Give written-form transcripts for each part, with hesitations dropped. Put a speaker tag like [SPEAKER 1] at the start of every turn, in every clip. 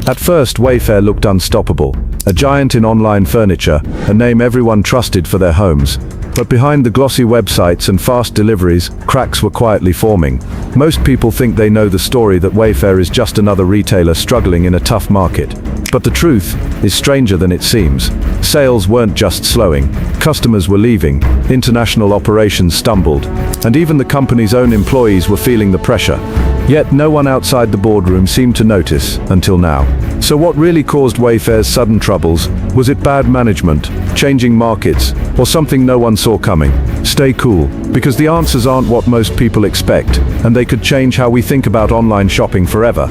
[SPEAKER 1] At first, Wayfair looked unstoppable, a giant in online furniture, a name everyone trusted for their homes. But behind the glossy websites and fast deliveries, cracks were quietly forming. Most people think they know the story that Wayfair is just another retailer struggling in a tough market. But the truth is stranger than it seems. Sales weren't just slowing, customers were leaving, international operations stumbled, and even the company's own employees were feeling the pressure. Yet no one outside the boardroom seemed to notice, until now. So what really caused Wayfair's sudden troubles? Was it bad management, changing markets, or something no one saw coming? Stay cool, because the answers aren't what most people expect, and they could change how we think about online shopping forever.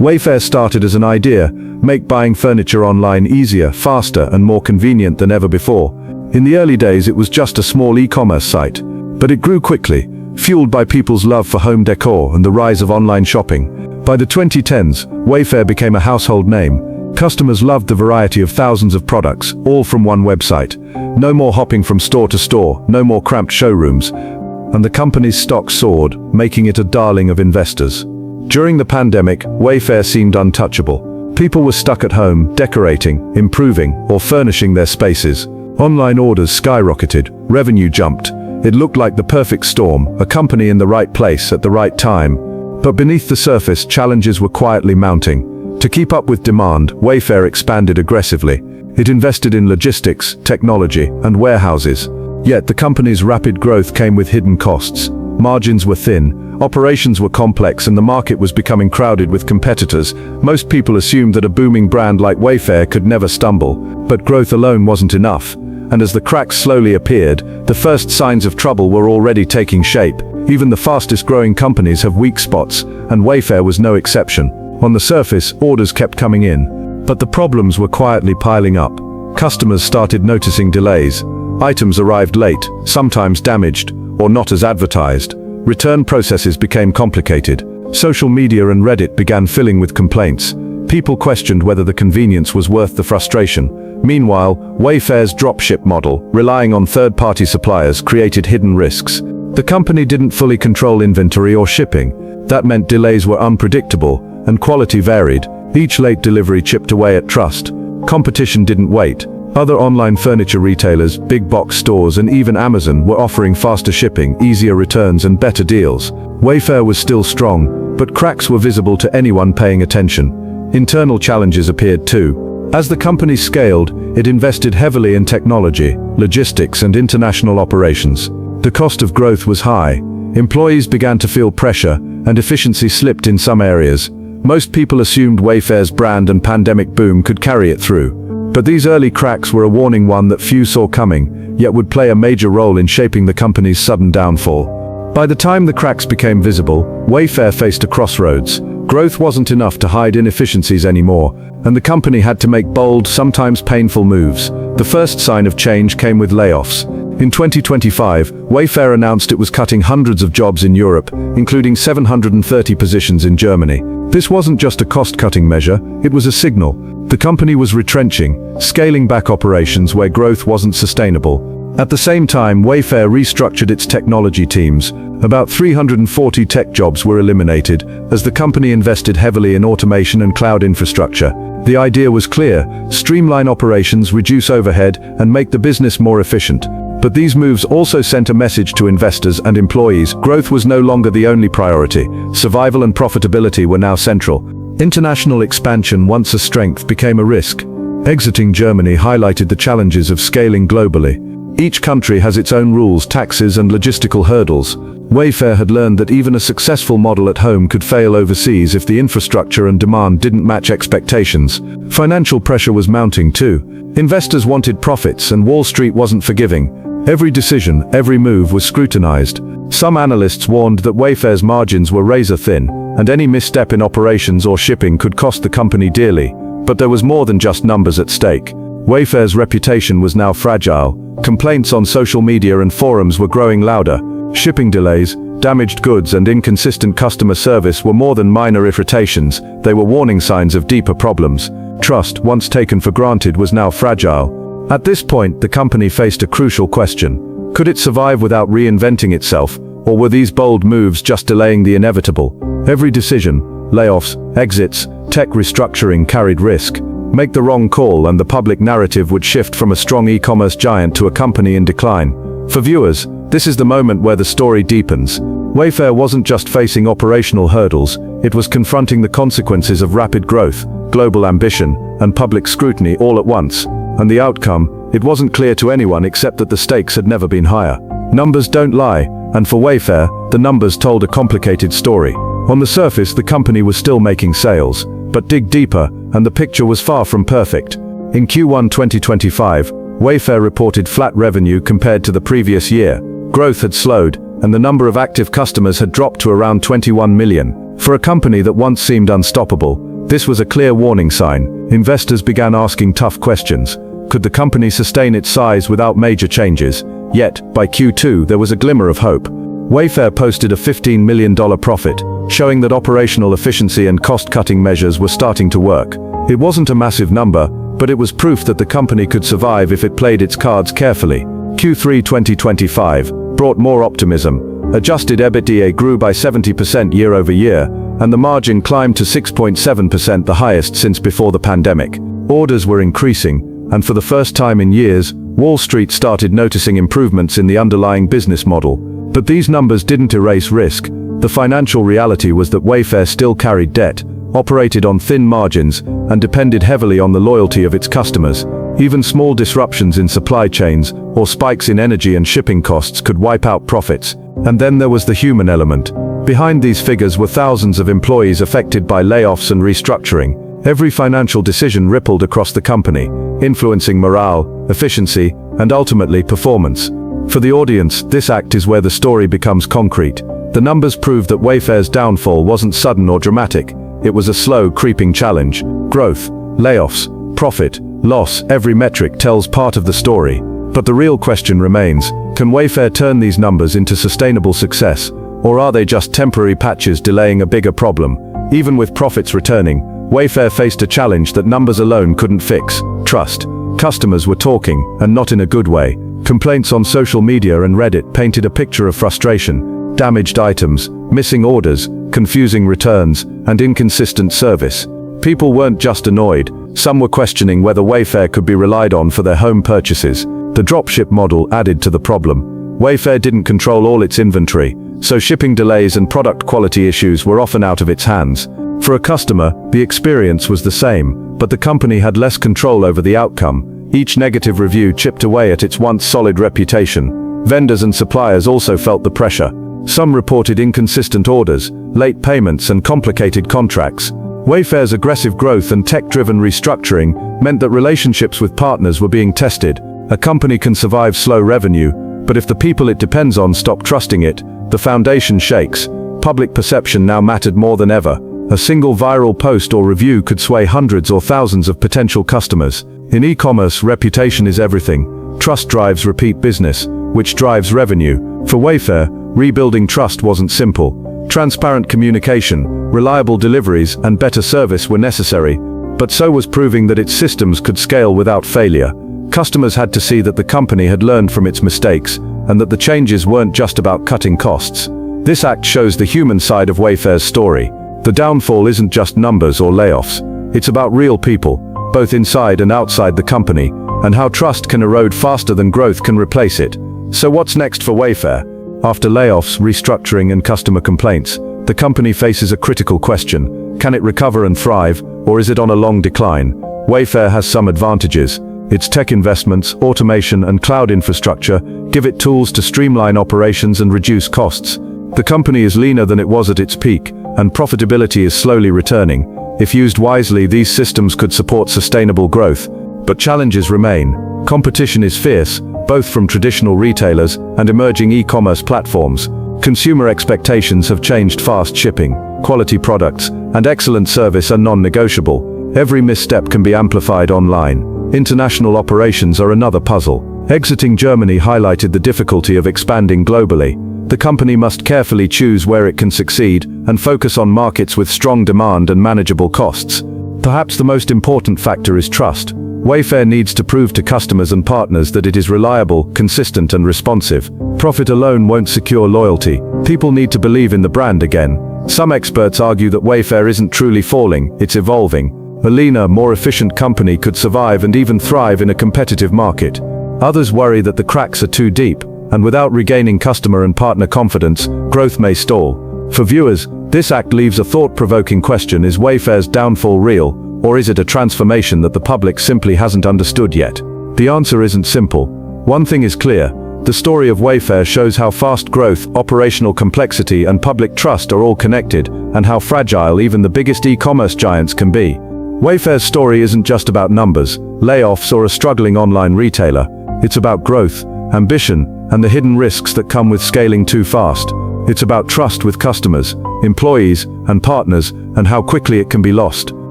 [SPEAKER 1] Wayfair started as an idea: make buying furniture online easier, faster, and more convenient than ever before. In the early days, it was just a small e-commerce site, but it grew quickly, fueled by people's love for home decor and the rise of online shopping. By the 2010s, Wayfair became a household name. Customers loved the variety of thousands of products, all from one website. No more hopping from store to store, no more cramped showrooms, and the company's stock soared, making it a darling of investors. During the pandemic, Wayfair seemed untouchable. People were stuck at home, decorating, improving, or furnishing their spaces. Online orders skyrocketed, revenue jumped. It looked like the perfect storm, a company in the right place at the right time. But beneath the surface, challenges were quietly mounting. To keep up with demand, Wayfair expanded aggressively. It invested in logistics, technology, and warehouses. Yet the company's rapid growth came with hidden costs. Margins were thin, operations were complex, and the market was becoming crowded with competitors. Most people assumed that a booming brand like Wayfair could never stumble. But growth alone wasn't enough. And as the cracks slowly appeared, the first signs of trouble were already taking shape. Even the fastest growing companies have weak spots, and Wayfair was no exception. On the surface, orders kept coming in, but the problems were quietly piling up. Customers started noticing delays. Items arrived late, sometimes damaged, or not as advertised. Return processes became complicated. Social media and Reddit began filling with complaints. People questioned whether the convenience was worth the frustration. Meanwhile, Wayfair's dropship model, relying on third-party suppliers, created hidden risks. The company didn't fully control inventory or shipping. That meant delays were unpredictable, and quality varied. Each late delivery chipped away at trust. Competition didn't wait. Other online furniture retailers, big box stores, and even Amazon were offering faster shipping, easier returns, and better deals. Wayfair was still strong, but cracks were visible to anyone paying attention. Internal challenges appeared too. As the company scaled, it invested heavily in technology, logistics, and international operations. The cost of growth was high. Employees began to feel pressure, and efficiency slipped in some areas. Most people assumed Wayfair's brand and pandemic boom could carry it through. But these early cracks were a warning, one that few saw coming, yet would play a major role in shaping the company's sudden downfall. By the time the cracks became visible, Wayfair faced a crossroads. Growth wasn't enough to hide inefficiencies anymore, and the company had to make bold, sometimes painful moves. The first sign of change came with layoffs. In 2025, Wayfair announced it was cutting hundreds of jobs in Europe, including 730 positions in Germany. This wasn't just a cost-cutting measure, it was a signal. The company was retrenching, scaling back operations where growth wasn't sustainable. At the same time, Wayfair restructured its technology teams. About 340 tech jobs were eliminated, as the company invested heavily in automation and cloud infrastructure. The idea was clear: streamline operations, reduce overhead, and make the business more efficient. But these moves also sent a message to investors and employees. Growth was no longer the only priority. Survival and profitability were now central. International expansion, once a strength, became a risk. Exiting Germany highlighted the challenges of scaling globally. Each country has its own rules, taxes, and logistical hurdles. Wayfair had learned that even a successful model at home could fail overseas if the infrastructure and demand didn't match expectations. Financial pressure was mounting too. Investors wanted profits, and Wall Street wasn't forgiving. Every decision, every move was scrutinized. Some analysts warned that Wayfair's margins were razor-thin, and any misstep in operations or shipping could cost the company dearly. But there was more than just numbers at stake. Wayfair's reputation was now fragile. Complaints on social media and forums were growing louder. Shipping delays, damaged goods, and inconsistent customer service were more than minor irritations. They were warning signs of deeper problems. Trust, once taken for granted, was now fragile. At this point, the company faced a crucial question. Could it survive without reinventing itself, Or were these bold moves just delaying the inevitable? Every decision, layoffs, exits, tech restructuring carried risk. Make the wrong call and the public narrative would shift from a strong e-commerce giant to a company in decline. For viewers, this is the moment where the story deepens. Wayfair wasn't just facing operational hurdles, it was confronting the consequences of rapid growth, global ambition, and public scrutiny all at once. And the outcome, it wasn't clear to anyone except that the stakes had never been higher. Numbers don't lie, and for Wayfair, the numbers told a complicated story. On the surface, the company was still making sales, but dig deeper, and the picture was far from perfect. In Q1 2025, Wayfair reported flat revenue compared to the previous year. Growth had slowed, and the number of active customers had dropped to around 21 million. For a company that once seemed unstoppable, this was a clear warning sign. Investors began asking tough questions. Could the company sustain its size without major changes? Yet, by Q2, there was a glimmer of hope. Wayfair posted a $15 million profit, showing that operational efficiency and cost-cutting measures were starting to work. It wasn't a massive number, but it was proof that the company could survive if it played its cards carefully. Q3 2025 brought more optimism. Adjusted EBITDA grew by 70% year-over-year, and the margin climbed to 6.7%, the highest since before the pandemic. Orders were increasing, and for the first time in years, Wall Street started noticing improvements in the underlying business model. But these numbers didn't erase risk. The financial reality was that Wayfair still carried debt, operated on thin margins, and depended heavily on the loyalty of its customers. Even small disruptions in supply chains or spikes in energy and shipping costs could wipe out profits. And then there was the human element. Behind these figures were thousands of employees affected by layoffs and restructuring. Every financial decision rippled across the company, influencing morale, efficiency, and ultimately performance. For the audience, this act is where the story becomes concrete. The numbers prove that Wayfair's downfall wasn't sudden or dramatic. It was a slow, creeping challenge. Growth, layoffs, profit, loss, every metric tells part of the story. But the real question remains, can Wayfair turn these numbers into sustainable success? Or are they just temporary patches delaying a bigger problem? Even with profits returning, Wayfair faced a challenge that numbers alone couldn't fix: trust. Customers were talking, and not in a good way. Complaints on social media and Reddit painted a picture of frustration. Damaged items, missing orders, confusing returns, and inconsistent service. People weren't just annoyed, some were questioning whether Wayfair could be relied on for their home purchases. The dropship model added to the problem. Wayfair didn't control all its inventory, so shipping delays and product quality issues were often out of its hands. For a customer, the experience was the same, but the company had less control over the outcome. Each negative review chipped away at its once solid reputation. Vendors and suppliers also felt the pressure. Some reported inconsistent orders, late payments, and complicated contracts. Wayfair's aggressive growth and tech-driven restructuring meant that relationships with partners were being tested. A company can survive slow revenue, but if the people it depends on stop trusting it, the foundation shakes. Public perception now mattered more than ever. A single viral post or review could sway hundreds or thousands of potential customers. In e-commerce, reputation is everything. Trust drives repeat business, which drives revenue. For Wayfair, rebuilding trust wasn't simple. Transparent communication, reliable deliveries, and better service were necessary, but so was proving that its systems could scale without failure. Customers had to see that the company had learned from its mistakes, and that the changes weren't just about cutting costs. This act shows the human side of Wayfair's story. The downfall isn't just numbers or layoffs. It's about real people, both inside and outside the company, and how trust can erode faster than growth can replace it. So what's next for Wayfair? After layoffs, restructuring, and customer complaints, the company faces a critical question. Can it recover and thrive, or is it on a long decline? Wayfair has some advantages. Its tech investments, automation, and cloud infrastructure give it tools to streamline operations and reduce costs. The company is leaner than it was at its peak, and profitability is slowly returning. If used wisely, these systems could support sustainable growth. But challenges remain. Competition is fierce, both from traditional retailers and emerging e-commerce platforms. Consumer expectations have changed. Fast shipping, quality products, and excellent service are non-negotiable. Every misstep can be amplified online. International operations are another puzzle. Exiting Germany highlighted the difficulty of expanding globally. The company must carefully choose where it can succeed and focus on markets with strong demand and manageable costs. Perhaps the most important factor is trust. Wayfair needs to prove to customers and partners that it is reliable, consistent, and responsive. Profit alone won't secure loyalty. People need to believe in the brand again. Some experts argue that Wayfair isn't truly falling, it's evolving. A leaner, more efficient company could survive and even thrive in a competitive market. Others worry that the cracks are too deep, and without regaining customer and partner confidence, growth may stall. For viewers, this act leaves a thought-provoking question: is Wayfair's downfall real, or is it a transformation that the public simply hasn't understood yet? The answer isn't simple. One thing is clear: the story of Wayfair shows how fast growth, operational complexity, and public trust are all connected, and how fragile even the biggest e-commerce giants can be. Wayfair's story isn't just about numbers, layoffs, or a struggling online retailer. It's about growth, ambition, and the hidden risks that come with scaling too fast. It's about trust with customers, employees, and partners, and how quickly it can be lost.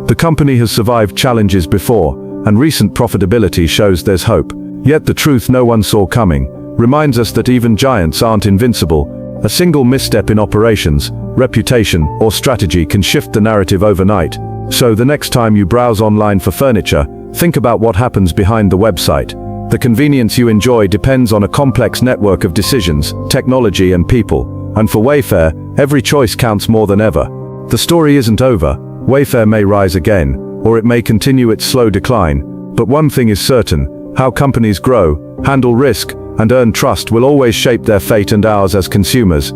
[SPEAKER 1] The company has survived challenges before, and recent profitability shows there's hope. Yet the truth no one saw coming reminds us that even giants aren't invincible. A single misstep in operations, reputation, or strategy can shift the narrative overnight. So the next time you browse online for furniture, think about what happens behind the website. The convenience you enjoy depends on a complex network of decisions, technology, and people. And for Wayfair, every choice counts more than ever. The story isn't over. Wayfair may rise again, or it may continue its slow decline. But one thing is certain: how companies grow, handle risk, and earn trust will always shape their fate and ours as consumers.